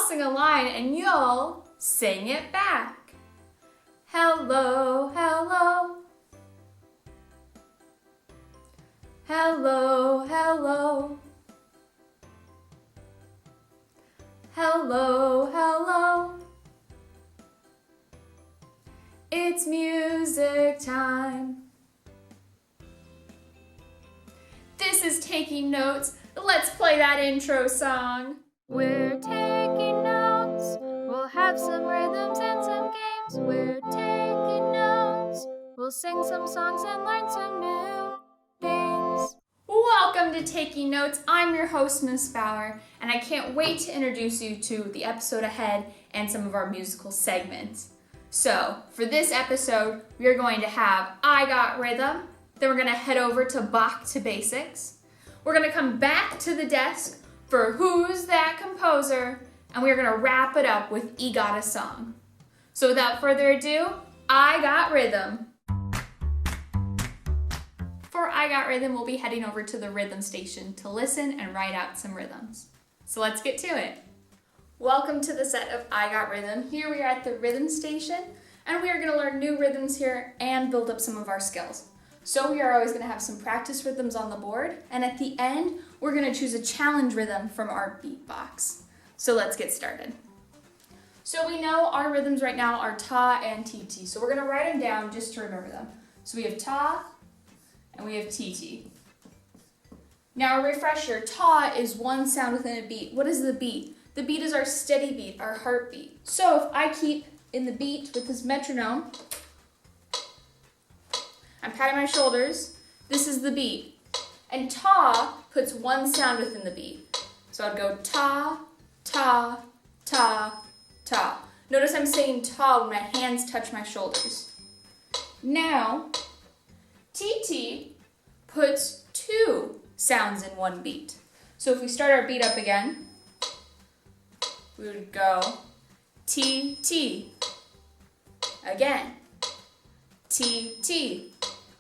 I'll sing a line and you'll sing it back. Hello, hello. Hello, hello. Hello, hello. It's music time. This is Taking Notes. Let's play that intro song. We're taking notes. We'll have some rhythms and some games. We're taking notes. We'll sing some songs and learn some new things. Welcome to Taking Notes. I'm your host, Miss Bauer, and I can't wait to introduce you to the episode ahead and some of our musical segments. So, for this episode, we are going to have I Got Rhythm, then we're going to head over to Back to Basics. We're going to come back to the desk for Who's That Composer, and we're going to wrap it up with E Got a Song. So without further ado, I Got Rhythm. For I Got Rhythm, we'll be heading over to the rhythm station to listen and write out some rhythms. So let's get to it. Welcome to the set of I Got Rhythm. Here we are at the rhythm station, and we are going to learn new rhythms here and build up some of our skills. So we are always going to have some practice rhythms on the board, and at the end, we're going to choose a challenge rhythm from our beatbox. So let's get started. So we know our rhythms right now are ta and tt, so we're going to write them down just to remember them. So we have ta, and we have tt. Now a refresher, ta is one sound within a beat. What is the beat? The beat is our steady beat, our heartbeat. So if I keep in the beat with this metronome, I'm patting my shoulders, this is the beat. And ta puts one sound within the beat. So I'd go ta, ta, ta, ta. Notice I'm saying ta when my hands touch my shoulders. Now, tt puts two sounds in one beat. So if we start our beat up again, we would go T, T. Again. T, T.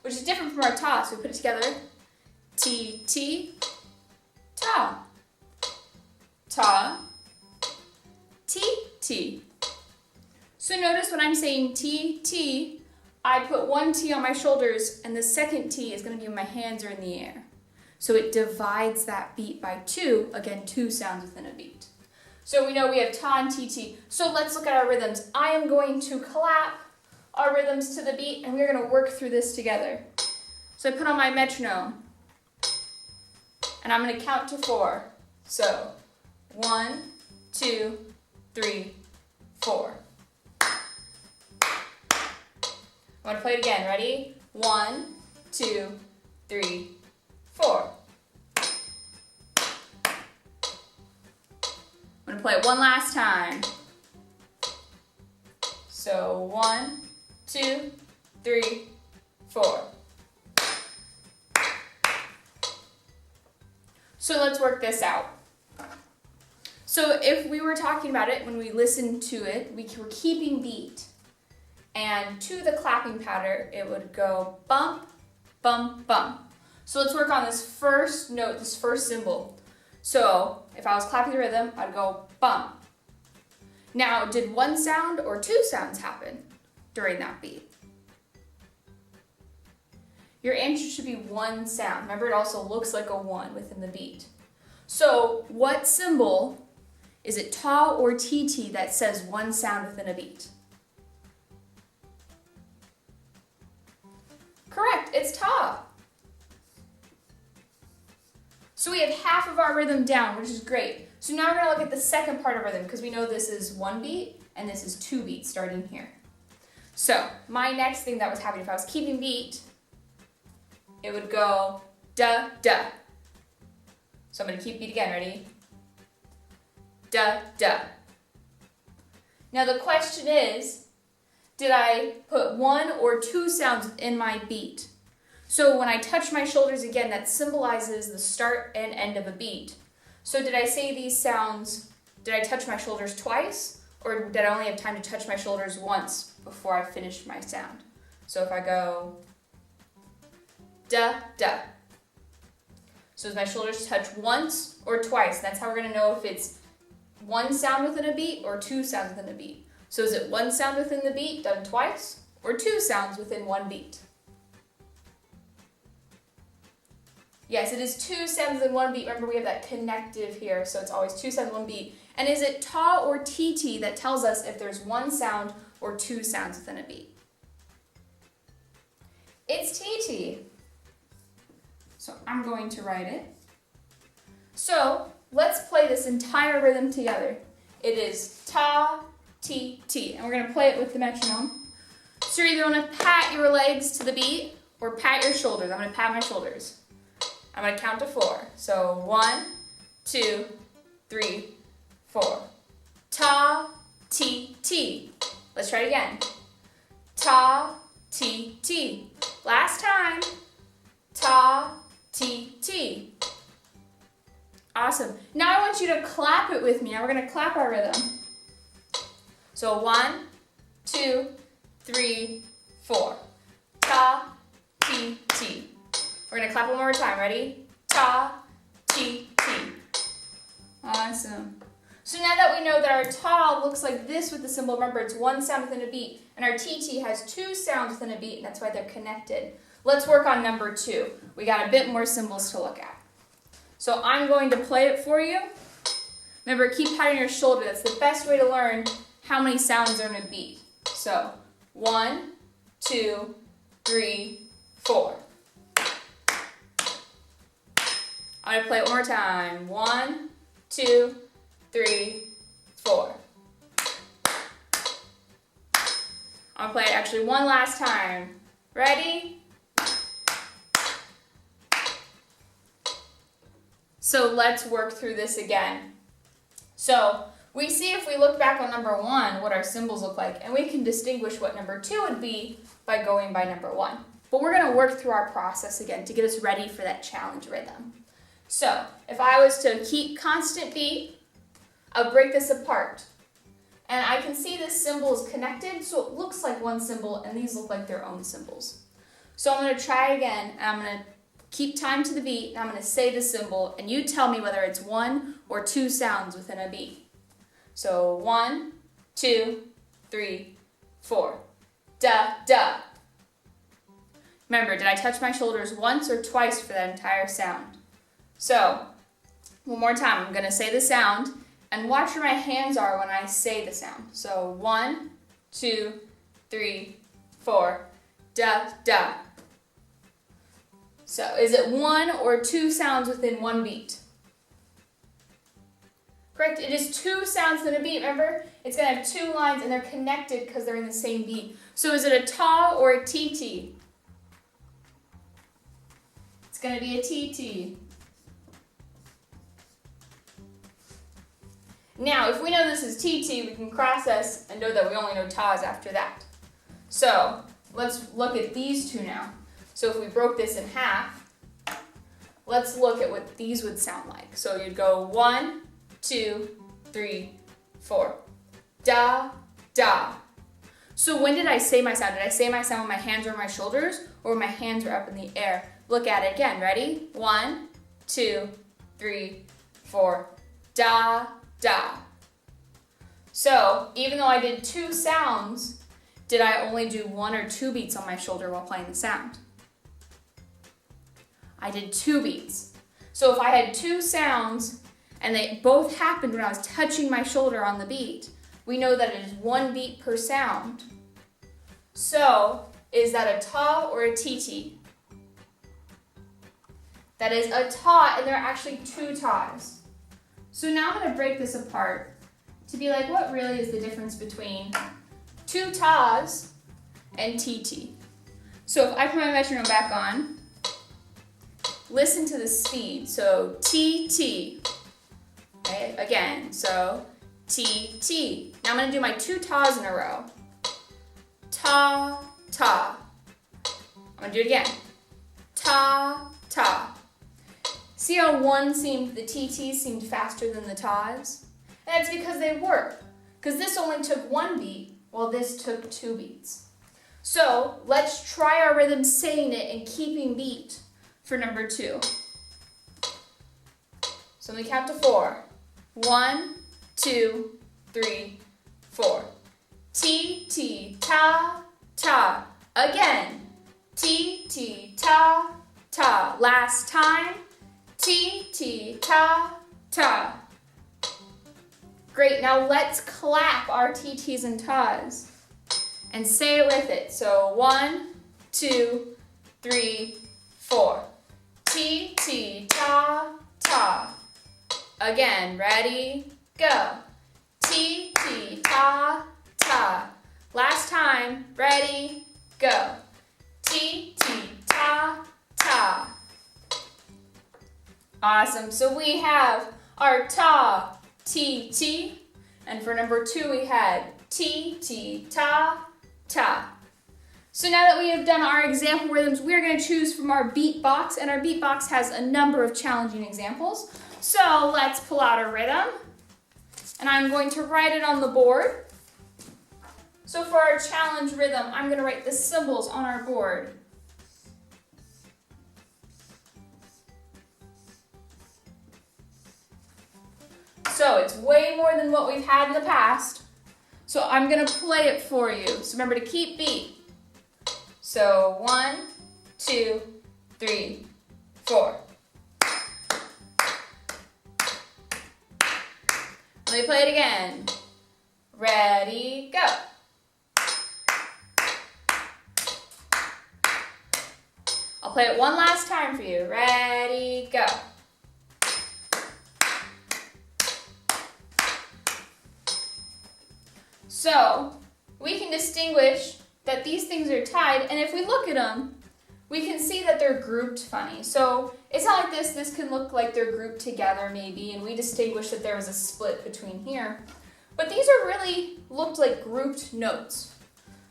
Which is different from our ta, so we put it together. T, T, ta. Ta, T, T. So notice when I'm saying T, T, I put one T on my shoulders, and the second T is going to be when my hands are in the air. So it divides that beat by two, again, two sounds within a beat. So we know we have ta and tt. So let's look at our rhythms. I am going to clap our rhythms to the beat, and we're going to work through this together. So I put on my metronome, and I'm going to count to 4. So 1, 2, 3, 4. I'm going to play it again. Ready? 1, 2, 3, 4. I'm going to play it one last time. So 1, 2, 3, 4. So let's work this out. So if we were talking about it, when we listened to it, we were keeping beat. And to the clapping pattern, it would go bump, bump, bump. So let's work on this first note, this first symbol. So if I was clapping the rhythm, I'd go bump. Now, did one sound or two sounds happen during that beat? Your answer should be one sound. Remember, it also looks like a 1 within the beat. So what symbol, is it ta or tt, that says one sound within a beat? Correct, it's ta. So we have half of our rhythm down, which is great. So now we're going to look at the second part of rhythm, because we know this is 1 beat and this is 2 beats starting here. So my next thing that was happening, if I was keeping beat, it would go da, da. So I'm going to keep beat again. Ready? Da, da. Now the question is, did I put 1 or 2 sounds in my beat? So when I touch my shoulders again, that symbolizes the start and end of a beat. So did I say these sounds, did I touch my shoulders twice, or did I only have time to touch my shoulders once before I finished my sound? So if I go da, da. So does my shoulders touch once or twice? That's how we're going to know if it's one sound within a beat or two sounds within a beat? So is it one sound within the beat done twice or two sounds within one beat? Yes, it is two sounds in one beat. Remember, we have that connective here, so it's always two sounds in one beat. And is it ta or tt that tells us if there's one sound or two sounds within a beat? It's tt. So I'm going to write it. So let's play this entire rhythm together. It is ta, t, t. And we're going to play it with the metronome. So you're either going to pat your legs to the beat or pat your shoulders. I'm going to pat my shoulders. I'm going to count to 4. So 1, 2, 3, 4. Ta, t, t. Let's try it again. Ta, t, t. Last time. Ta, t, t. Awesome. Now I want you to clap it with me. Now we're going to clap our rhythm. So 1, 2, 3, 4. Ta, t, t. We're going to clap one more time. Ready? Ta, ti, ti. Awesome. So now that we know that our ta looks like this with the symbol, remember it's one sound within a beat, and our tt has two sounds within a beat, and that's why they're connected. Let's work on number 2. We got a bit more symbols to look at. So I'm going to play it for you. Remember, keep patting your shoulder. That's the best way to learn how many sounds are in a beat. So 1, 2, 3, 4. I'm going to play it one more time. 1, 2, 3, 4. I'm going to play it actually one last time. Ready? So let's work through this again. So we see if we look back on number 1 what our symbols look like, and we can distinguish what number 2 would be by going by number 1. But we're going to work through our process again to get us ready for that challenge rhythm. So if I was to keep constant beat, I'll break this apart. And I can see this symbol is connected, so it looks like one symbol, and these look like their own symbols. So I'm going to try again, and I'm going to keep time to the beat, and I'm going to say the symbol, and you tell me whether it's one or two sounds within a beat. So 1, 2, 3, 4. Da, da. Remember, did I touch my shoulders once or twice for that entire sound? So, one more time, I'm going to say the sound, and watch where my hands are when I say the sound. So 1, 2, 3, 4. Da, da. So, is it one or two sounds within one beat? Correct, it is two sounds within a beat. Remember, it's going to have two lines and they're connected because they're in the same beat. So is it a ta or a tt? It's going to be a tt. Now, if we know this is tt, we can cross this and know that we only know tas after that. So let's look at these two now. So if we broke this in half, let's look at what these would sound like. So you'd go 1, 2, 3, 4. Da, da. So when did I say my sound? Did I say my sound when my hands were on my shoulders or when my hands were up in the air? Look at it again. Ready? 1, 2, 3, 4. Da, da. So even though I did two sounds, did I only do one or two beats on my shoulder while playing the sound? I did two beats. So if I had two sounds and they both happened when I was touching my shoulder on the beat, we know that it is one beat per sound. So is that a ta or a tt? That is a ta, and there are actually two tas. So now I'm going to break this apart to be like, what really is the difference between two tas and tt? So if I put my metronome back on, listen to the speed. So tt. Okay, again. So tt. Now I'm going to do my two tas in a row. Ta, ta. I'm going to do it again. Ta, ta. See how the TTs seemed faster than the tas? And that's because they were. Because this only took one beat, while this took two beats. So let's try our rhythm saying it and keeping beat for number 2. So let me count to 4. 1, 2, 3, 4. Ti, ti, ta, ta. Again. Ti, ti, ta, ta. Last time. Ti, ti, ta, ta. Great, now let's clap our TTs and tas and say it with it. So 1, 2, 3, 4. Ti, ti, ta, ta. Again, ready, go. Ti, ti, ta, ta. Last time, ready, go. Ti, ti, ta, ta. Awesome, so we have our ta, ti, ti, and for number 2 we had ti, ti, ta, ta. So now that we have done our example rhythms, we're going to choose from our beat box, and our beat box has a number of challenging examples. So let's pull out a rhythm, and I'm going to write it on the board. So for our challenge rhythm, I'm going to write the symbols on our board. So it's way more than what we've had in the past. So I'm going to play it for you. So remember to keep beat. So 1, 2, 3, 4. Let me play it again. Ready, go. I'll play it one last time for you. Ready, go. So we can distinguish that these things are tied, and if we look at them, we can see that they're grouped funny. So it's not like this. This can look like they're grouped together maybe, and we distinguish that there was a split between here. But these are really looked like grouped notes.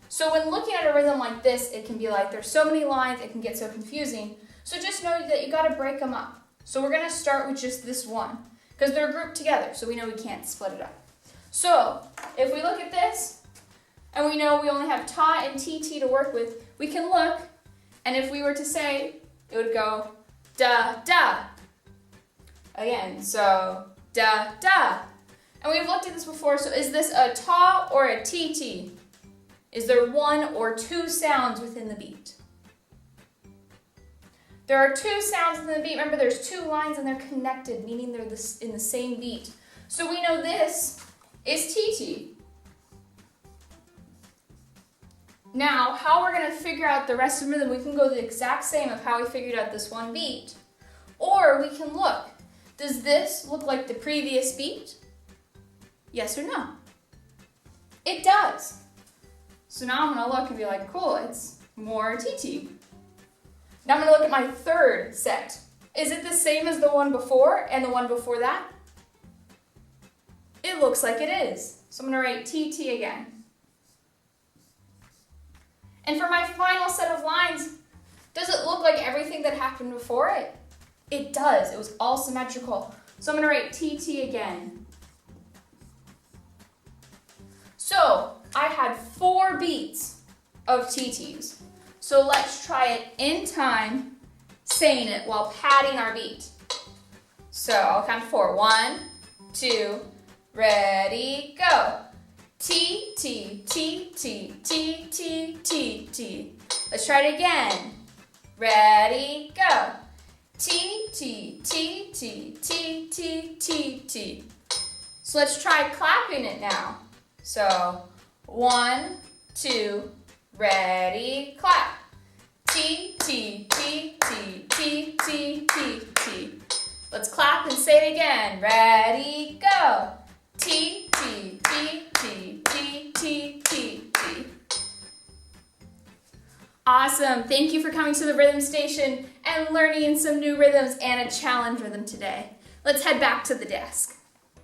So when looking at a rhythm like this, it can be like there's so many lines, it can get so confusing. So just know that you got to break them up. So we're going to start with just this one, because they're grouped together, so we know we can't split it up. So if we look at this, and we know we only have ta and tt to work with, we can look, and if we were to say, it would go da, da. Again, so da, da. And we've looked at this before, so is this a ta or a tt? Is there 1 or 2 sounds within the beat? There are 2 sounds in the beat. Remember, there's 2 lines and they're connected, meaning they're in the same beat. So we know this is tt. Now, how we're going to figure out the rest of the rhythm, we can go the exact same of how we figured out this one beat. Or we can look, does this look like the previous beat? Yes or no? It does. So now I'm going to look and be like, cool, it's more TT. Now I'm going to look at my third set. Is it the same as the one before and the one before that? It looks like it is. So I'm going to write TT again. And for my final set of lines, does it look like everything that happened before it? It does. It was all symmetrical. So I'm going to write TT again. So I had 4 beats of TTs. So let's try it in time, saying it while padding our beat. So I'll count to 4. 1, 2, ready, go. T, T, T, T, T, T, T, T. Let's try it again. Ready, go. T, T, T, T, T, T, T, T. So let's try clapping it now. So 1, 2, ready, clap. T, T, T, T, T, T, T, T. Let's clap and say it again. Ready, go. T, T, T, T, T, T, T, T. Awesome. Thank you for coming to the Rhythm Station and learning some new rhythms and a challenge rhythm today. Let's head back to the desk.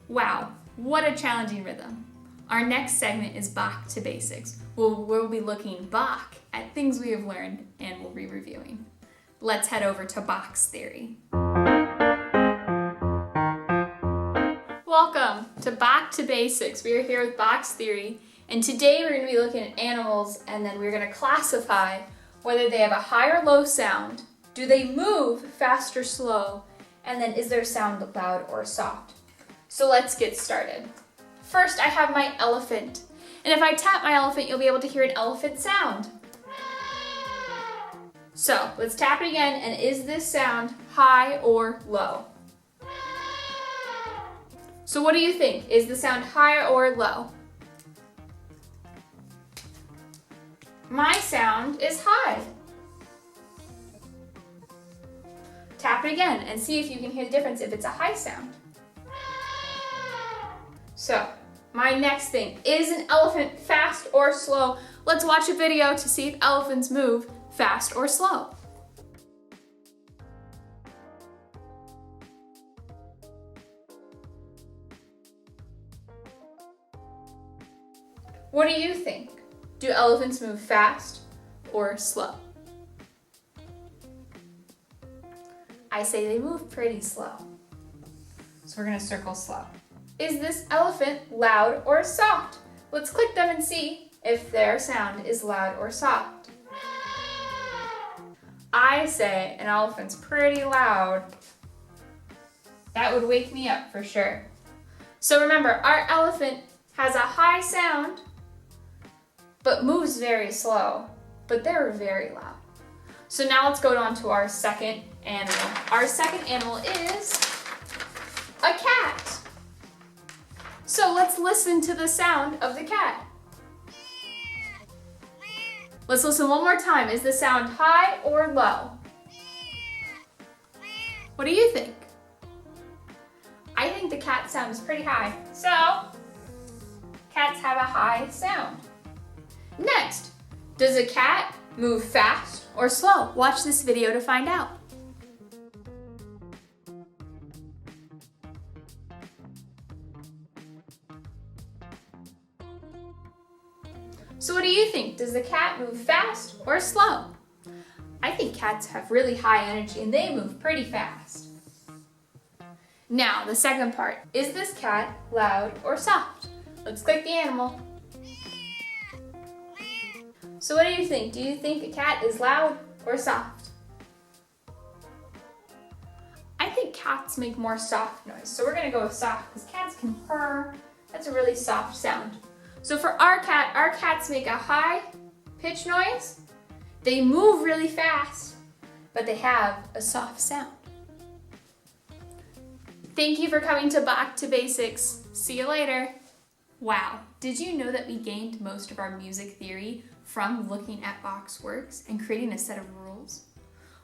Wow, what a challenging rhythm. Our next segment is Back to Basics. We'll be looking back at things we have learned and we'll be reviewing. Let's head over to box theory. Welcome to Back to Basics. We are here with box theory, and today we're going to be looking at animals, and then we're going to classify whether they have a high or low sound, do they move fast or slow, and then is their sound loud or soft. So let's get started. First, I have my elephant. And if I tap my elephant, you'll be able to hear an elephant sound. So, let's tap it again, and is this sound high or low? So what do you think? Is the sound high or low? My sound is high. Tap it again and see if you can hear the difference if it's a high sound. So, my next thing, is an elephant fast or slow? Let's watch a video to see if elephants move fast or slow. What do you think? Do elephants move fast or slow? I say they move pretty slow. So we're gonna circle slow. Is this elephant loud or soft? Let's click them and see if their sound is loud or soft. I say an elephant's pretty loud. That would wake me up for sure. So remember, our elephant has a high sound, but moves very slow, but they're very loud. So now let's go on to our second animal. Our second animal is a cat. So let's listen to the sound of the cat. Let's listen one more time. Is the sound high or low? What do you think? I think the cat sound is pretty high. So, cats have a high sound. Next, does a cat move fast or slow? Watch this video to find out. So what do you think? Does the cat move fast or slow? I think cats have really high energy and they move pretty fast. Now, the second part. Is this cat loud or soft? Let's click the animal. So what do you think? Do you think a cat is loud or soft? I think cats make more soft noise, so we're gonna go with soft because cats can purr. That's a really soft sound. So for our cats make a high pitch noise. They move really fast, but they have a soft sound. Thank you for coming to Back to Basics. See you later. Wow, did you know that we gained most of our music theory from looking at Bach's works and creating a set of rules?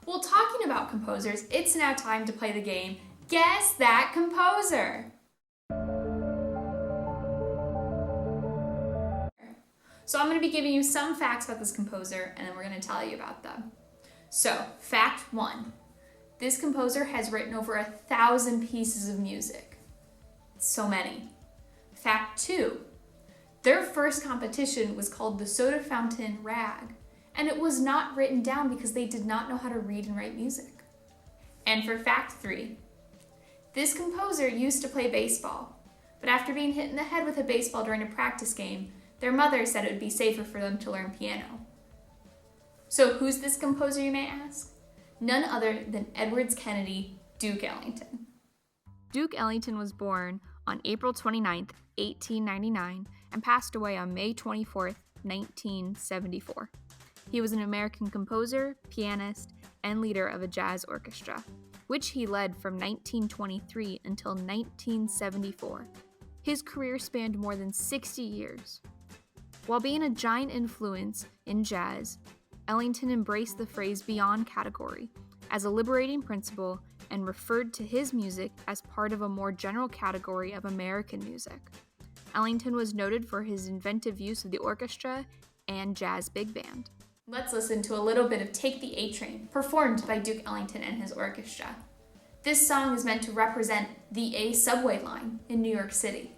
Well, talking about composers, it's now time to play the game, Guess That Composer. So I'm going to be giving you some facts about this composer, and then we're going to tell you about them. So, fact 1. This composer has written over 1,000 pieces of music. So many. Fact 2. Their first competition was called the Soda Fountain Rag, and it was not written down because they did not know how to read and write music. And for fact 3. This composer used to play baseball, but after being hit in the head with a baseball during a practice game, their mother said it would be safer for them to learn piano. So who's this composer, you may ask? None other than Edwards Kennedy, Duke Ellington. Duke Ellington was born on April 29, 1899, and passed away on May 24, 1974. He was an American composer, pianist, and leader of a jazz orchestra, which he led from 1923 until 1974. His career spanned more than 60 years. While being a giant influence in jazz, Ellington embraced the phrase beyond category as a liberating principle and referred to his music as part of a more general category of American music. Ellington was noted for his inventive use of the orchestra and jazz big band. Let's listen to a little bit of Take the A Train, performed by Duke Ellington and his orchestra. This song is meant to represent the A subway line in New York City.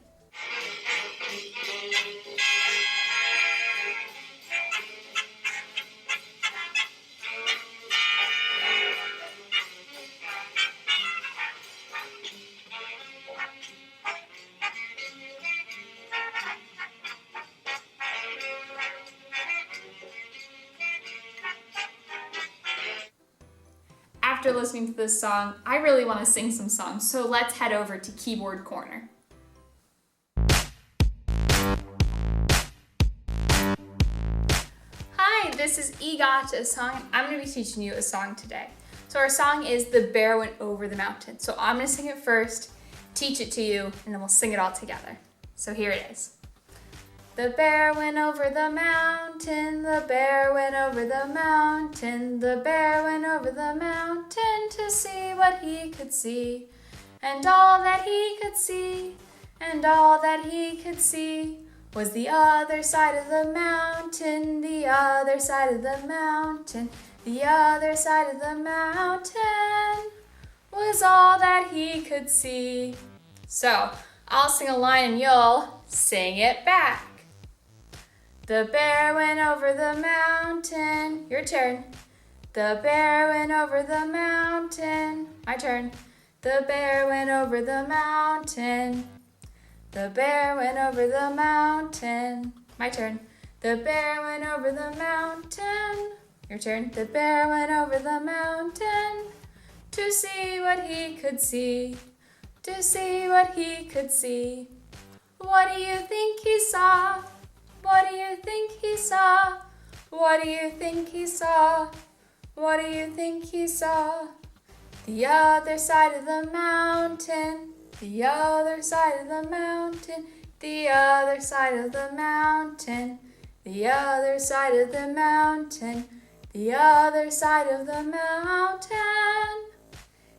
After listening to this song, I really want to sing some songs, so let's head over to Keyboard Corner. this is E.Gotcha song. I'm going to be teaching you a song today. So our song is The Bear Went Over the Mountain. So I'm going to sing it first, teach it to you, and then we'll sing it all together. So here it is. The bear went over the mountain, the bear went over the mountain, the bear went over the mountain to see what he could see. And all that he could see, and all that he could see, was the other side of the mountain, the other side of the mountain, the other side of the mountain, was all that he could see. So, I'll sing a line and you'll sing it back. The bear went over the mountain. Your turn. The bear went over the mountain. My turn. The bear went over the mountain. The bear went over the mountain. My turn. The bear went over the mountain. Your turn. The bear went over the mountain to see what he could see. To see what he could see. What do you think he saw? What do you think he saw? What do you think he saw? What do you think he saw? The other side of the mountain. The other side of the mountain, the other side of the mountain, the other side of the mountain, the other side of the mountain,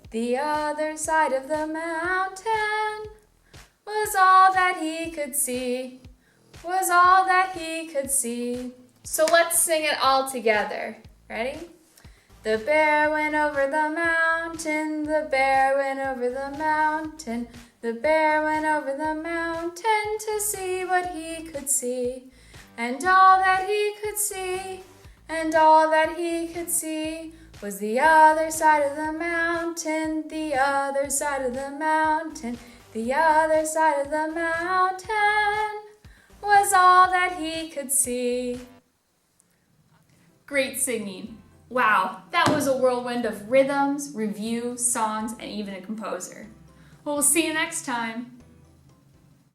the other side of the mountain was all that he could see, was all that he could see. So let's sing it all together. Ready? The bear went over the mountain, the bear went over the mountain, the bear went over the mountain to see what he could see. And all that he could see, and all that he could see, was the other side of the mountain, the other side of the mountain, the other side of the mountain, was all that he could see. Great singing. Wow, that was a whirlwind of rhythms, review, songs, and even a composer. Well, we'll see you next time.